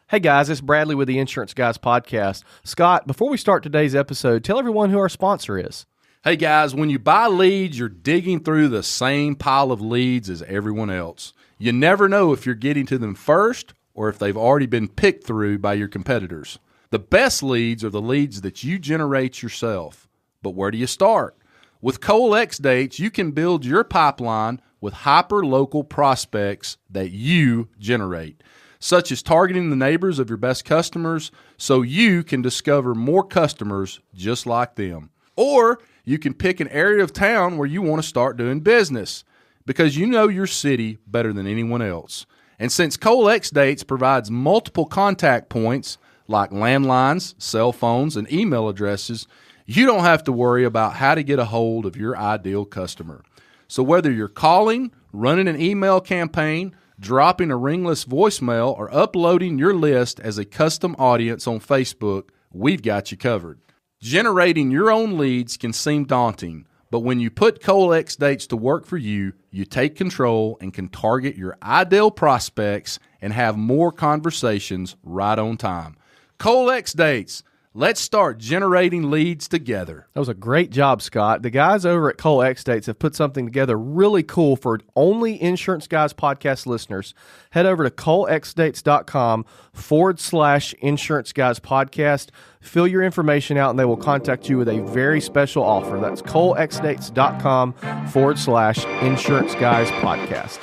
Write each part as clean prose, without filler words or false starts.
Hey guys, it's Bradley with the Insurance Guys podcast. Scott, before we start today's episode, tell everyone who our sponsor is. Hey guys, when you buy leads, you're digging through the same pile of leads as everyone else. You never know if you're getting to them first or if they've already been picked through by your competitors. The best leads are the leads that you generate yourself. But where do you start? With Cole X Dates, you can build your pipeline with hyper-local prospects that you generate, such as targeting the neighbors of your best customers so you can discover more customers just like them. Or you can pick an area of town where you want to start doing business because you know your city better than anyone else. And since Cole X Dates provides multiple contact points like landlines, cell phones, and email addresses, you don't have to worry about how to get a hold of your ideal customer. So whether you're calling, running an email campaign, dropping a ringless voicemail, or uploading your list as a custom audience on Facebook, we've got you covered. Generating your own leads can seem daunting, but when you put Cole X Dates to work for you, you take control and can target your ideal prospects and have more conversations right on time. Cole X Dates. Let's start generating leads together. That was a great job, Scott. The guys over at Cole X Dates have put something together really cool for only Insurance Guys podcast listeners. Head over to colexdates.com/Insurance Guys podcast. Fill your information out and they will contact you with a very special offer. That's colexdates.com/Insurance Guys podcast.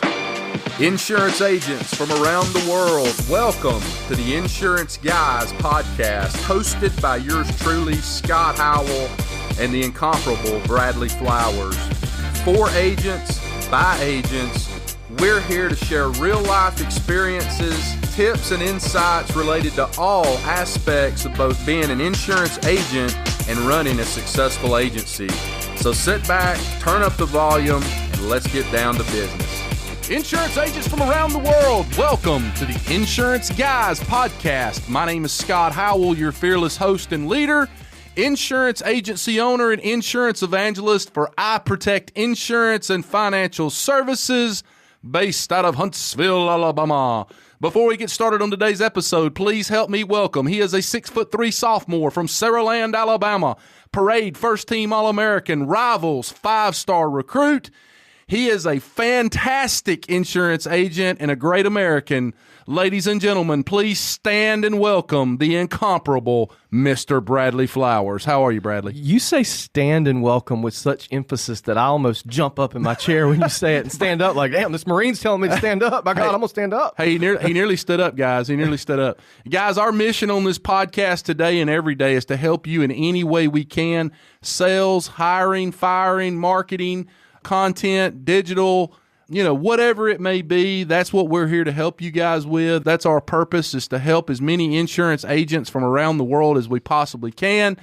Insurance agents from around the world, welcome to the Insurance Guys podcast, hosted by yours truly, Scott Howell, and the incomparable Bradley Flowers. For agents, by agents, we're here to share real-life experiences, tips, and insights related to all aspects of both being an insurance agent and running a successful agency. So sit back, turn up the volume, and let's get down to business. Insurance agents from around the world, welcome to the Insurance Guys podcast. My name is Scott Howell, your fearless host and leader, insurance agency owner and insurance evangelist for I Protect Insurance and Financial Services, based out of Huntsville, Alabama. Before we get started on today's episode, please help me welcome. He is a 6'3" sophomore from Saraland, Alabama, Parade First Team All-American, Rivals 5-star recruit. He is a fantastic insurance agent and a great American. Ladies and gentlemen, please stand and welcome the incomparable Mr. Bradley Flowers. How are you, Bradley? You say stand and welcome with such emphasis that I almost jump up in my chair when you say it and stand up like, damn, this Marine's telling me to stand up. My God, I'm going to stand up. Hey, he nearly stood up, guys. He nearly stood up. Guys, our mission on this podcast today and every day is to help you in any way we can. Sales, hiring, firing, marketing, content, digital, whatever it may be. That's what we're here to help you guys with. That's our purpose, is to help as many insurance agents from around the world as we possibly can.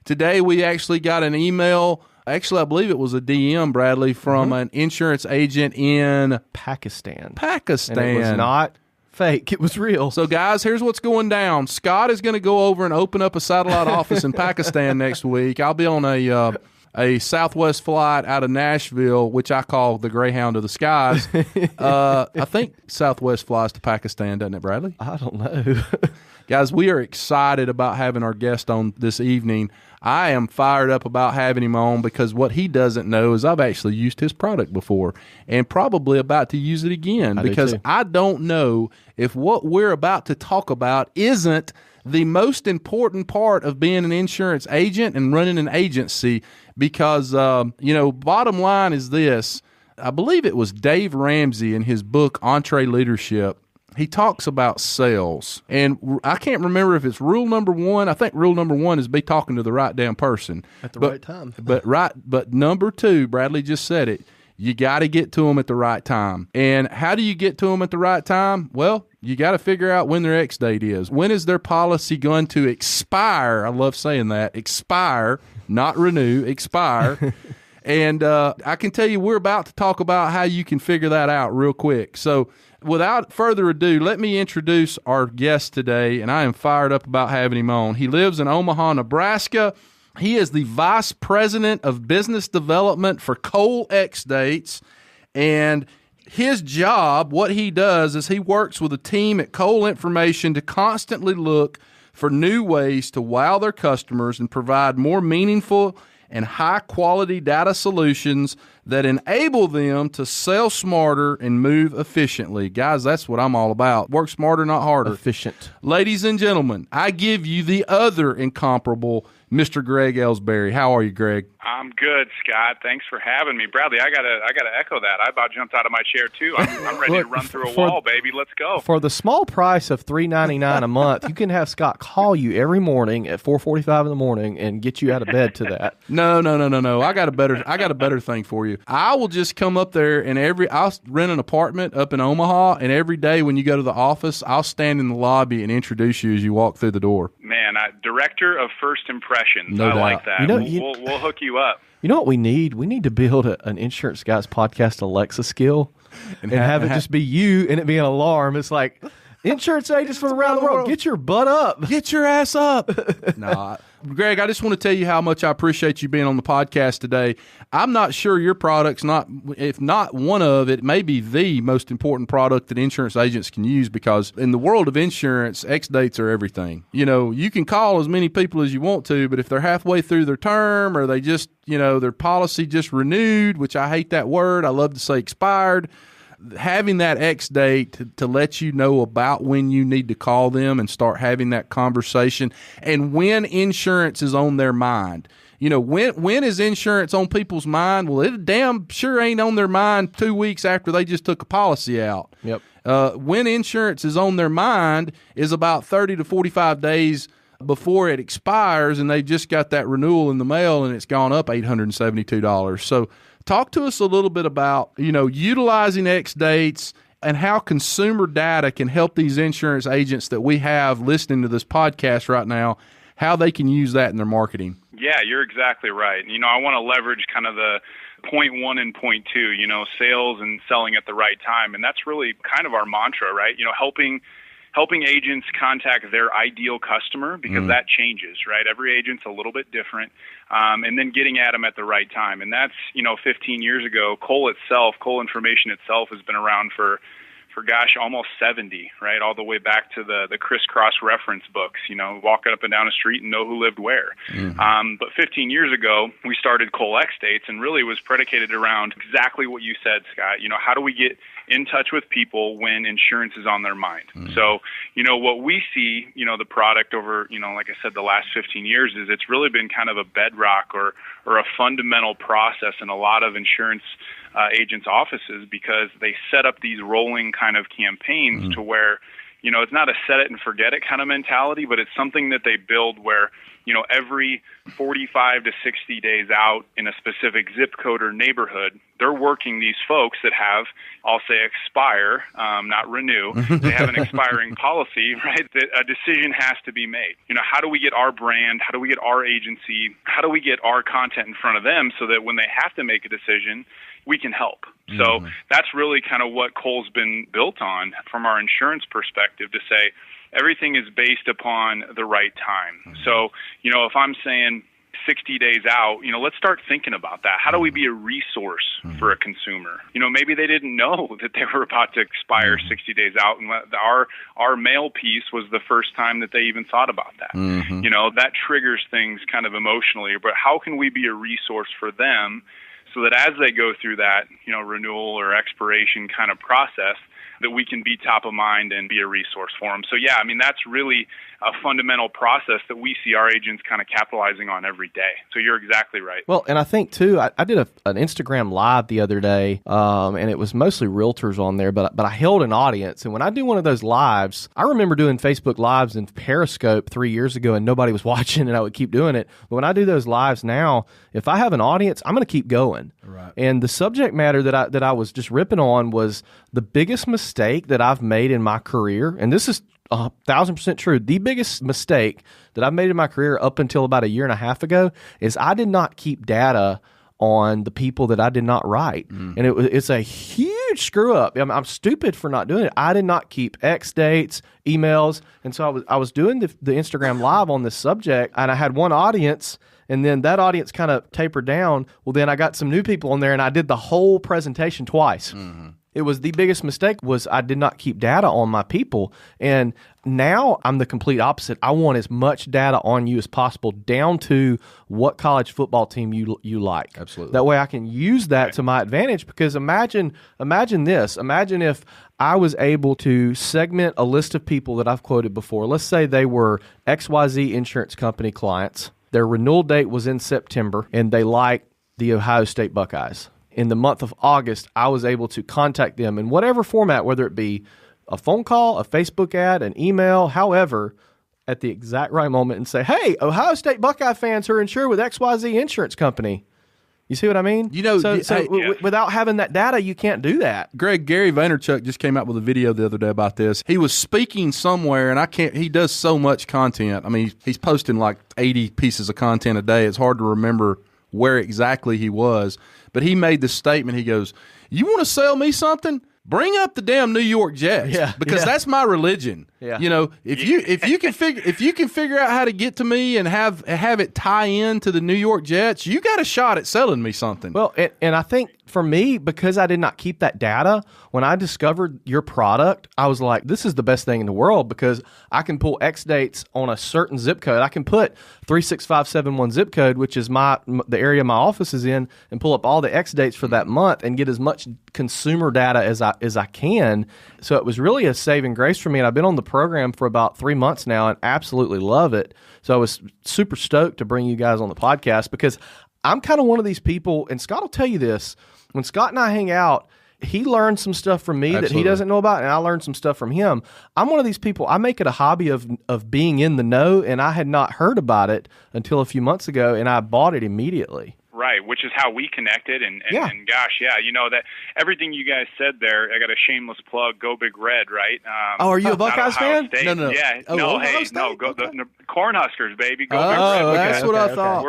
Today, we actually got an email. Actually, I believe it was a DM, Bradley, from an insurance agent in Pakistan. And it was not fake. It was real. So, guys, here's what's going down. Scott is going to go over and open up a satellite office in Pakistan next week. I'll be on a Southwest flight out of Nashville, which I call the Greyhound of the Skies. I think Southwest flies to Pakistan, doesn't it, Bradley? I don't know. Guys, we are excited about having our guest on this evening. I am fired up about having him on because what he doesn't know is I've actually used his product before and probably about to use it again because I don't know if what we're about to talk about isn't the most important part of being an insurance agent and running an agency because, bottom line is this. I believe it was Dave Ramsey in his book, Entree Leadership. He talks about sales. And I can't remember if it's rule number 1. I think rule number 1 is be talking to the right damn person. At the right time. But number 2, Bradley just said it, you got to get to them at the right time. And how do you get to them at the right time? Well, you got to figure out when their X date is. When is their policy going to expire? I love saying that. Expire, not renew, expire. And I can tell you we're about to talk about how you can figure that out real quick. So without further ado, let me introduce our guest today, and I am fired up about having him on. He lives in Omaha, Nebraska. He is the Vice President of Business Development for Cole X Dates, and his job, what he does is he works with a team at Cole Information to constantly look for new ways to wow their customers and provide more meaningful and high-quality data solutions that enable them to sell smarter and move efficiently. Guys, that's what I'm all about. Work smarter, not harder. Efficient. Ladies and gentlemen, I give you the other incomparable Mr. Greg Elsberry. How are you, Greg? I'm good, Scott. Thanks for having me, Bradley. I gotta echo that. I about jumped out of my chair too. I'm ready to run through a wall, baby. Let's go. For the small price of $3.99 a month, you can have Scott call you every morning at 4:45 in the morning and get you out of bed to that. No. I got a better thing for you. I will just come up there and I'll rent an apartment up in Omaha, and every day when you go to the office, I'll stand in the lobby and introduce you as you walk through the door. Man, director of first impressions. No I doubt. like that. We'll hook you up. You know what we need? We need to build an Insurance Guys podcast Alexa skill and have it just be you and it be an alarm. It's like, insurance agents from around the world, get your butt up. Get your ass up. Nah, Greg, I just want to tell you how much I appreciate you being on the podcast today. I'm not sure your product's if not one of it, may be the most important product that insurance agents can use, because in the world of insurance, X dates are everything. You know, you can call as many people as you want to, but if they're halfway through their term or they just, their policy just renewed, which I hate that word. I love to say expired. Having that X date to let you know about when you need to call them and start having that conversation, and when insurance is on their mind. When is insurance on people's mind? Well, it damn sure ain't on their mind 2 weeks after they just took a policy out. Yep. When insurance is on their mind is about 30 to 45 days before it expires, and they've just got that renewal in the mail and it's gone up $872. So talk to us a little bit about, utilizing X dates and how consumer data can help these insurance agents that we have listening to this podcast right now, how they can use that in their marketing. Yeah, you're exactly right. I want to leverage kind of the point one and point two, sales and selling at the right time. And that's really kind of our mantra, right? Helping agents contact their ideal customer, because that changes, right? Every agent's a little bit different, and then getting at them at the right time. And that's, 15 years ago, Cole Information itself has been around for almost 70, right? All the way back to the crisscross reference books, walking up and down a street and know who lived where. But 15 years ago, we started Cole X Dates, and really was predicated around exactly what you said, Scott. How do we get in touch with people when insurance is on their mind? So, what we see, the product over, like I said, the last 15 years is it's really been kind of a bedrock or a fundamental process in a lot of insurance agents' offices, because they set up these rolling kind of campaigns to where, it's not a set it and forget it kind of mentality, but it's something that they build where, every 45 to 60 days out in a specific zip code or neighborhood, they're working these folks that have, I'll say expire, not renew. They have an expiring policy, right? That a decision has to be made. How do we get our brand? How do we get our agency? How do we get our content in front of them so that when they have to make a decision, we can help? So that's really kind of what Cole's been built on from our insurance perspective, to say everything is based upon the right time. So, if I'm saying 60 days out, let's start thinking about that. How do we be a resource for a consumer? Maybe they didn't know that they were about to expire 60 days out, and our mail piece was the first time that they even thought about that. That triggers things kind of emotionally, but how can we be a resource for them so that as they go through that, renewal or expiration kind of process, that we can be top of mind and be a resource for them. So, yeah, that's really a fundamental process that we see our agents kind of capitalizing on every day. So you're exactly right. Well, and I think, too, I did an Instagram Live the other day, and it was mostly realtors on there, but I held an audience. And when I do one of those lives, I remember doing Facebook Lives and Periscope 3 years ago, and nobody was watching, and I would keep doing it. But when I do those lives now, if I have an audience, I'm going to keep going. Right. And the subject matter that I was just ripping on was the biggest mistake that I've made in my career, and this is 1,000% true. The biggest mistake that I've made in my career up until about a year and a half ago is I did not keep data on the people that I did not write. And it's a huge screw up. I'm stupid for not doing it. I did not keep X dates, emails. And so I was doing the Instagram Live on this subject, and I had one audience, and then that audience kind of tapered down. Well, then I got some new people on there, and I did the whole presentation twice. It was the biggest mistake was I did not keep data on my people. And now I'm the complete opposite. I want as much data on you as possible, down to what college football team you like. Absolutely. That way I can use that to my advantage, because imagine this. Imagine if I was able to segment a list of people that I've quoted before. Let's say they were XYZ insurance company clients. Their renewal date was in September, and they liked the Ohio State Buckeyes. In the month of August, I was able to contact them in whatever format, whether it be a phone call, a Facebook ad, an email, however, at the exact right moment, and say, hey, Ohio State Buckeye fans who are insured with XYZ Insurance Company. You see what I mean? Without having that data, you can't do that. Greg, Gary Vaynerchuk just came out with a video the other day about this. He was speaking somewhere, and he does so much content. I mean, he's posting like 80 pieces of content a day. It's hard to remember where exactly he was. But he made this statement. He goes, you want to sell me something? Bring up the damn New York Jets, because that's my religion. Yeah. You know, if you can figure out how to get to me and have it tie in to the New York Jets, you got a shot at selling me something. Well, and I think for me, because I did not keep that data, when I discovered your product, I was like, this is the best thing in the world, because I can pull X dates on a certain zip code. I can put 36571 zip code, which is the area my office is in, and pull up all the X dates for that month and get as much consumer data as I can. So it was really a saving grace for me, and I've been on the program for about 3 months now and absolutely love it. So I was super stoked to bring you guys on the podcast, because I'm kind of one of these people, and Scott will tell you this, when Scott and I hang out, he learned some stuff from me that he doesn't know about, and I learned some stuff from him. I'm one of these people, I make it a hobby of being in the know, and I had not heard about it until a few months ago, and I bought it immediately. Right, which is how we connected, and gosh, you know, that everything you guys said there, I got a shameless plug, go Big Red, right? Are you a Buckeyes fan? State. No. Yeah, go the Cornhuskers, baby, go Big Red. That's what I thought.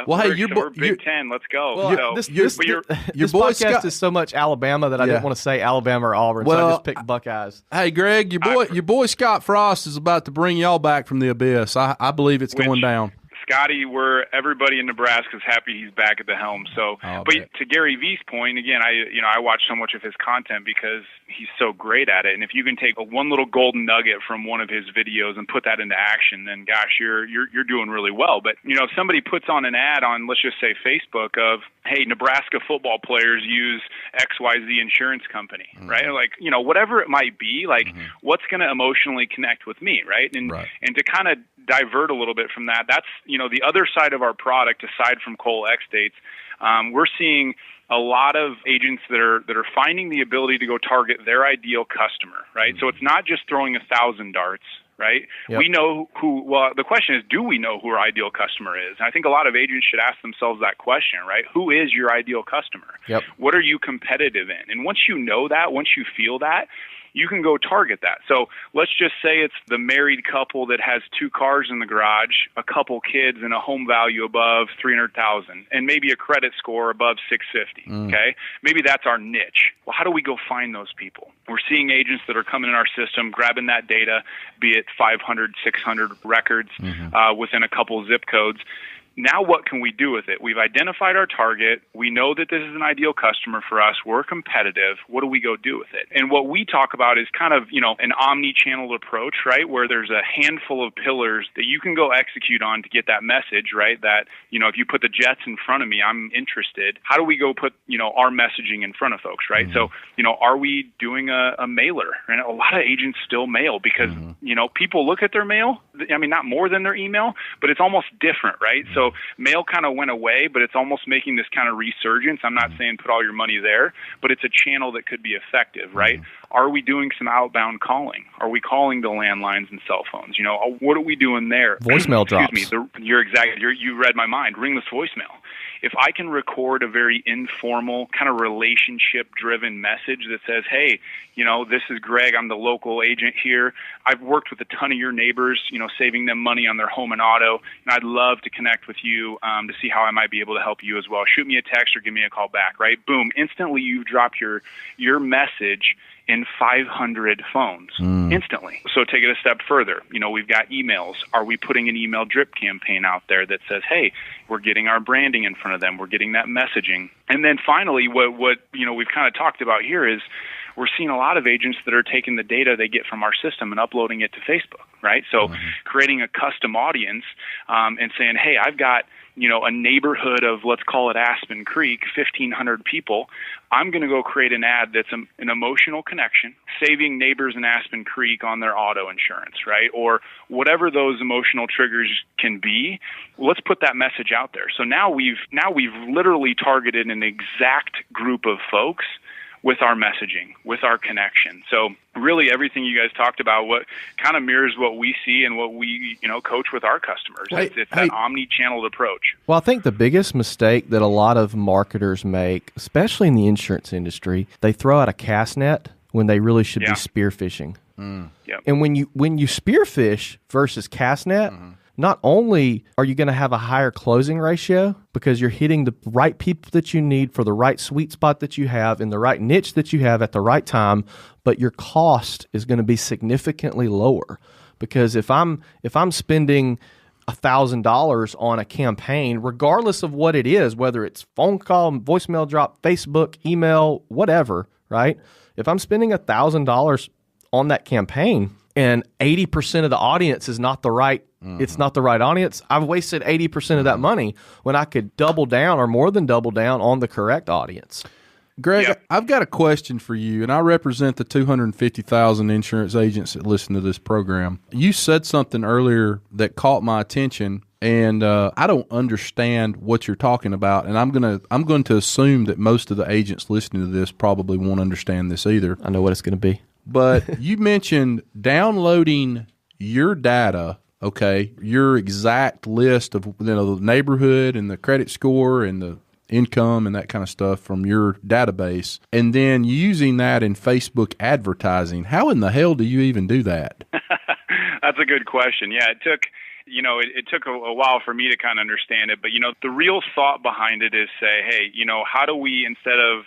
We're Big Ten, let's go. Well, this podcast is so much Alabama that I didn't want to say Alabama or Auburn, so I just picked Buckeyes. Hey, Greg, your boy Scott Frost is about to bring y'all back from the abyss. I believe it's going down. Scotty, everybody in Nebraska is happy he's back at the helm. So, to Gary V's point, again, I watch so much of his content because he's so great at it. And if you can take one little golden nugget from one of his videos and put that into action, then gosh, you're doing really well. But if somebody puts on an ad on, let's just say Facebook, of, hey, Nebraska football players use XYZ insurance company, right? Like, whatever it might be, like what's going to emotionally connect with me, right? And to kind of divert a little bit from that, that's the other side of our product, aside from Cole X dates. We're seeing a lot of agents that are finding the ability to go target their ideal customer, right? So it's not just throwing 1,000 darts, right? Yep. We know who. Well, the question is, do we know who our ideal customer is? And I think a lot of agents should ask themselves that question, right? Who is your ideal customer? Yep. What are you competitive in? And once you know that, once you feel that, you can go target that. So let's just say it's the married couple that has 2 cars in the garage, a couple kids, and a home value above $300,000, and maybe a credit score above 650. Okay, maybe that's our niche. Well, how do we go find those people? We're seeing agents that are coming in our system, grabbing that data, be it 500, 600 records within a couple zip codes. Now what can we do with it? We've identified our target. We know that this is an ideal customer for us. We're competitive. What do we go do with it? And what we talk about is kind of, an omni-channel approach, right? Where there's a handful of pillars that you can go execute on to get that message, right? That, if you put the Jets in front of me, I'm interested. How do we go put, our messaging in front of folks, right? So, are we doing a mailer? And a lot of agents still mail because, people look at their mail. I mean, not more than their email, but it's almost different, right? So mail kind of went away, but it's almost making this kind of resurgence. I'm not saying put all your money there, but it's a channel that could be effective, right? Are we doing some outbound calling? Are we calling the landlines and cell phones? What are we doing there? Voicemail drops. Excuse me. You read my mind. Ringless voicemail. If I can record a very informal, kind of relationship-driven message that says, hey, this is Greg, I'm the local agent here. I've worked with a ton of your neighbors, saving them money on their home and auto, and I'd love to connect with you to see how I might be able to help you as well. Shoot me a text or give me a call back, right? Boom. Instantly, you've dropped your message in 500 phones instantly. So take it a step further. We've got emails. Are we putting an email drip campaign out there that says, hey, we're getting our branding in front of them. We're getting that messaging. And then finally, what we've kind of talked about here is we're seeing a lot of agents that are taking the data they get from our system and uploading it to Facebook, right? So creating a custom audience and saying, hey, I've got a neighborhood of, let's call it Aspen Creek, 1,500 people. I'm going to go create an ad that's an emotional connection, saving neighbors in Aspen Creek on their auto insurance, right? Or whatever those emotional triggers can be. Let's put that message out there. So now we've literally targeted an exact group of folks with our messaging, with our connection. So really everything you guys talked about, what kind of mirrors what we see and what we, coach with our customers. It's that omni-channel approach. Well, I think the biggest mistake that a lot of marketers make, especially in the insurance industry, they throw out a cast net when they really should be spearfishing. Yep. And when you spearfish versus cast net, not only are you going to have a higher closing ratio because you're hitting the right people that you need for the right sweet spot that you have in the right niche that you have at the right time, but your cost is going to be significantly lower. Because if I'm spending $1,000 on a campaign, regardless of what it is, whether it's phone call, voicemail drop, Facebook, email, whatever, right? If I'm spending $1,000 on that campaign and 80% of the audience is not the right it's not the right audience, I've wasted 80% of that money when I could double down or more than double down on the correct audience. Greg, I've got a question for you, and I represent the 250,000 insurance agents that listen to this program. You said something earlier that caught my attention, and I don't understand what you're talking about, and I'm going to assume that most of the agents listening to this probably won't understand this either. I know what it's going to be. But you mentioned downloading your data, okay, your exact list of the neighborhood and the credit score and the income and that kind of stuff from your database, and then using that in Facebook advertising. How in the hell do you even do that? That's a good question. Yeah, it took a while for me to kind of understand it, but the real thought behind it is say, hey, how do we, instead of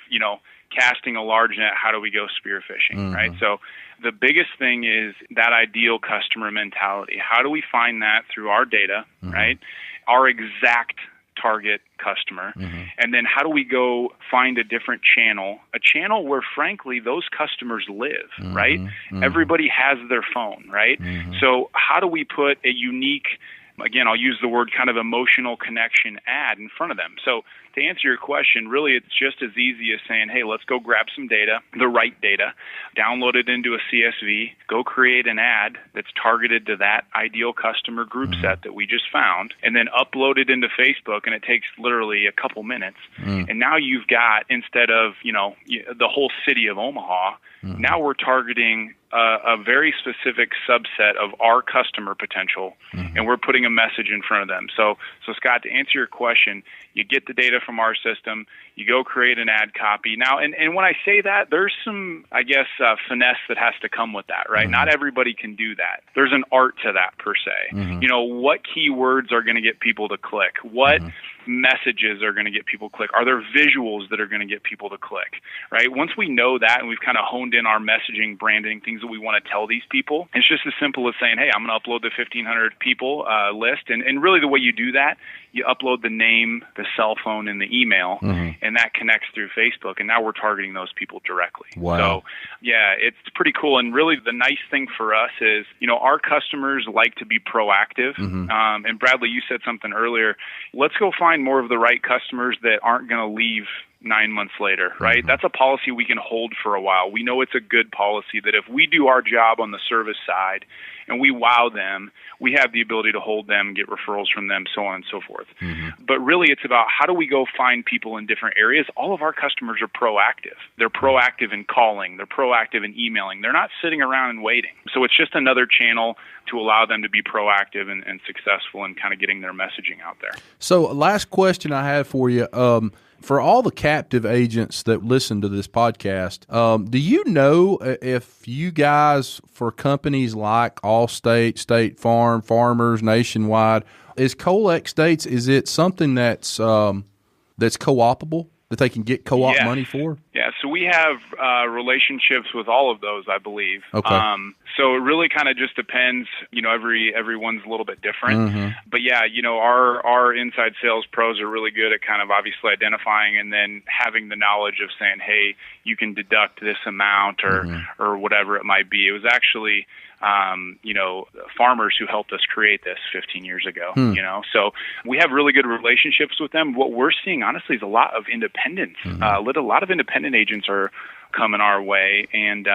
casting a large net, how do we go spearfishing, right? So the biggest thing is that ideal customer mentality. How do we find that through our data, right? Our exact target customer. And then how do we go find a different channel, a channel where, frankly, those customers live, right? Everybody has their phone, right? So how do we put a unique, again, I'll use the word kind of emotional connection ad in front of them? So to answer your question, really it's just as easy as saying, hey, let's go grab some data, the right data, download it into a CSV, go create an ad that's targeted to that ideal customer group set that we just found, and then upload it into Facebook, and it takes literally a couple minutes. And now you've got, instead of, the whole city of Omaha, now we're targeting a very specific subset of our customer potential, and we're putting a message in front of them. So Scott, to answer your question, you get the data from our system, you go create an ad copy. Now, and when I say that, there's some, I guess, finesse that has to come with that, right? Not everybody can do that. There's an art to that, per se. What keywords are going to get people to click? What messages are going to get people to click? Are there visuals that are going to get people to click, right? Once we know that and we've kind of honed in our messaging, branding, things that we want to tell these people, it's just as simple as saying, hey, I'm going to upload the 1,500 people list. And really the way you do that, you upload the name, the cell phone, and the email, and that connects through Facebook. And now we're targeting those people directly. Wow. So, yeah, it's pretty cool. And really the nice thing for us is, our customers like to be proactive. And Bradley, you said something earlier. Let's go find more of the right customers that aren't going to leave 9 months later, right? That's a policy we can hold for a while. We know it's a good policy that if we do our job on the service side and we wow them, we have the ability to hold them, get referrals from them, so on and so forth. But really it's about how do we go find people in different areas. All of our customers are proactive. They're proactive in calling. They're proactive in emailing. They're not sitting around and waiting. So it's just another channel to allow them to be proactive and successful in kind of getting their messaging out there. So last question I have for you. For all the captive agents that listen to this podcast, do you know if you guys, for companies like Allstate, State Farm, Farmers, Nationwide, is Colex States, is it something that's co-opable, that they can get co-op money for? Yeah, so we have relationships with all of those, I believe. Okay. So it really kind of just depends. Everyone's a little bit different. But yeah, our inside sales pros are really good at kind of obviously identifying and then having the knowledge of saying, hey, you can deduct this amount or whatever it might be. It was actually farmers who helped us create this 15 years ago, so we have really good relationships with them. What we're seeing, honestly, is a lot of independents. A lot of independent agents are coming our way, and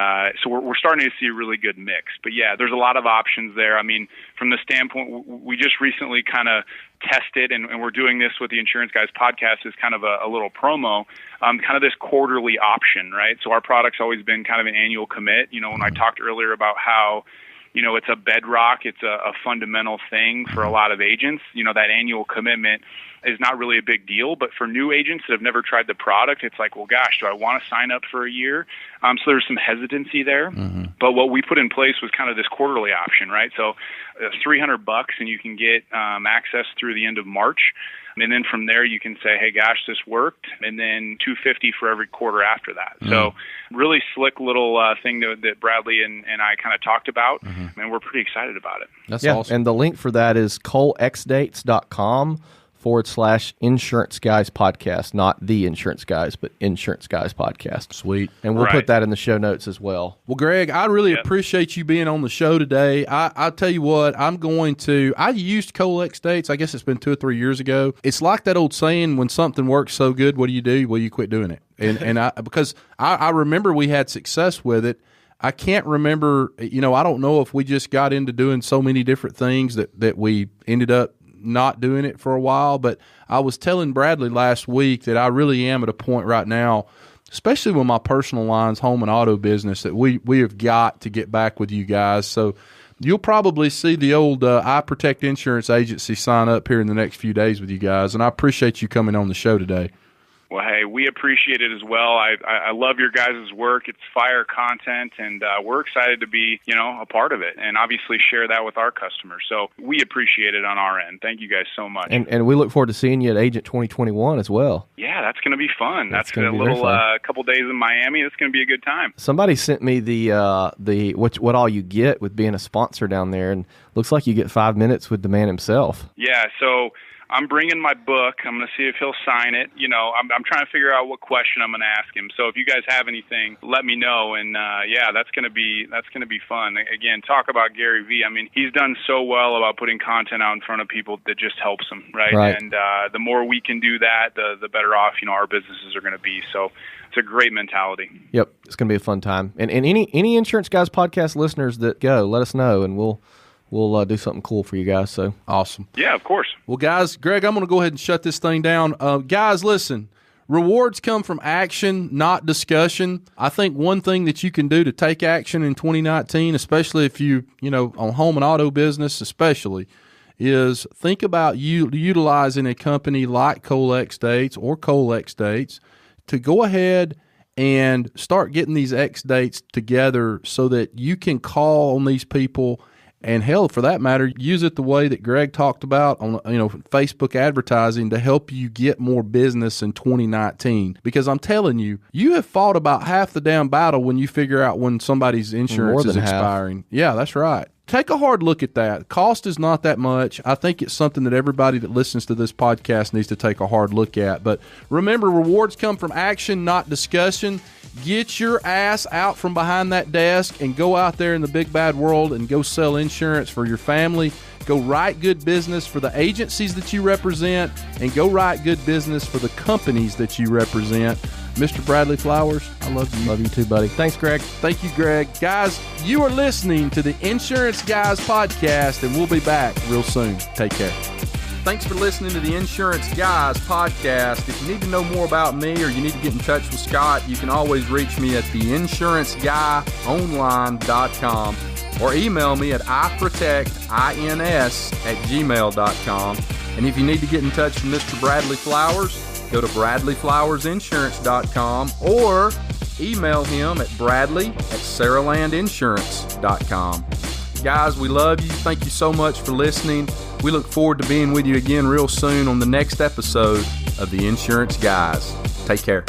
so we're starting to see a really good mix. But yeah, there's a lot of options there. I mean, from the standpoint, we just recently kind of tested, and we're doing this with the Insurance Guys podcast as kind of a little promo, kind of this quarterly option, right? So our product's always been kind of an annual commit. When I talked earlier about how it's a bedrock, it's a fundamental thing for a lot of agents. That annual commitment is not really a big deal, but for new agents that have never tried the product, it's like, well, gosh, do I want to sign up for a year? So there's some hesitancy there. But what we put in place was kind of this quarterly option, right? So $300 and you can get access through the end of March. And then from there, you can say, hey, gosh, this worked. And then $250 for every quarter after that. So really slick little thing that Bradley and I kind of talked about. And we're pretty excited about it. That's awesome. And the link for that is colexdates.com/Insurance Guys Podcast. Not the Insurance Guys, but Insurance Guys Podcast. Sweet. And we'll put that in the show notes as well. Well, Greg, I really appreciate you being on the show today. I'll tell you what, I used Colex Dates, I guess it's been 2 or 3 years ago. It's like that old saying, when something works so good, what do? Well, you quit doing it. Because I remember we had success with it. I can't remember, I don't know if we just got into doing so many different things that we ended up not doing it for a while, but I was telling Bradley last week that I really am at a point right now, especially with my personal lines, home and auto business, that we have got to get back with you guys. So you'll probably see the old I Protect Insurance Agency sign up here in the next few days with you guys, and I appreciate you coming on the show today. Well, hey, we appreciate it as well. I love your guys' work. It's fire content, and we're excited to be, a part of it and obviously share that with our customers. So we appreciate it on our end. Thank you guys so much. And we look forward to seeing you at Agent 2021 as well. Yeah, that's going to be fun. That's going to be a couple days in Miami. That's going to be a good time. Somebody sent me the what all you get with being a sponsor down there, and looks like you get 5 minutes with the man himself. Yeah, so I'm bringing my book. I'm going to see if he'll sign it. I'm trying to figure out what question I'm going to ask him. So if you guys have anything, let me know. And that's going to be fun. Again, talk about Gary V. I mean, he's done so well about putting content out in front of people that just helps them, right? And the more we can do that, the better off our businesses are going to be. So it's a great mentality. Yep, it's going to be a fun time. And any Insurance Guys podcast listeners that go, let us know, and we'll do something cool for you guys. So awesome. Yeah, of course. Well, guys, Greg, I'm going to go ahead and shut this thing down. Guys, listen, rewards come from action, not discussion. I think one thing that you can do to take action in 2019, especially if you on home and auto business especially, is think about utilizing a company like Colex Dates or Colex Dates to go ahead and start getting these X dates together so that you can call on these people. And hell, for that matter, use it the way that Greg talked about on Facebook advertising to help you get more business in 2019. Because I'm telling you, you have fought about half the damn battle when you figure out when somebody's insurance is expiring. Half. Yeah, that's right. Take a hard look at that. Cost is not that much. I think it's something that everybody that listens to this podcast needs to take a hard look at. But remember, rewards come from action, not discussion. Get your ass out from behind that desk and go out there in the big bad world and go sell insurance for your family. Go write good business for the agencies that you represent, and go write good business for the companies that you represent. Mr. Bradley Flowers, I love you. Love you too, buddy. Thanks, Greg. Thank you, Greg. Guys, you are listening to the Insurance Guys podcast, and we'll be back real soon. Take care. Thanks for listening to the Insurance Guys podcast. If you need to know more about me or you need to get in touch with Scott, you can always reach me at theinsuranceguyonline.com or email me at iprotectins@gmail.com. And if you need to get in touch with Mr. Bradley Flowers, go to bradleyflowersinsurance.com or email him at bradley@saralandinsurance.com. Guys, we love you. Thank you so much for listening. We look forward to being with you again real soon on the next episode of The Insurance Guys. Take care.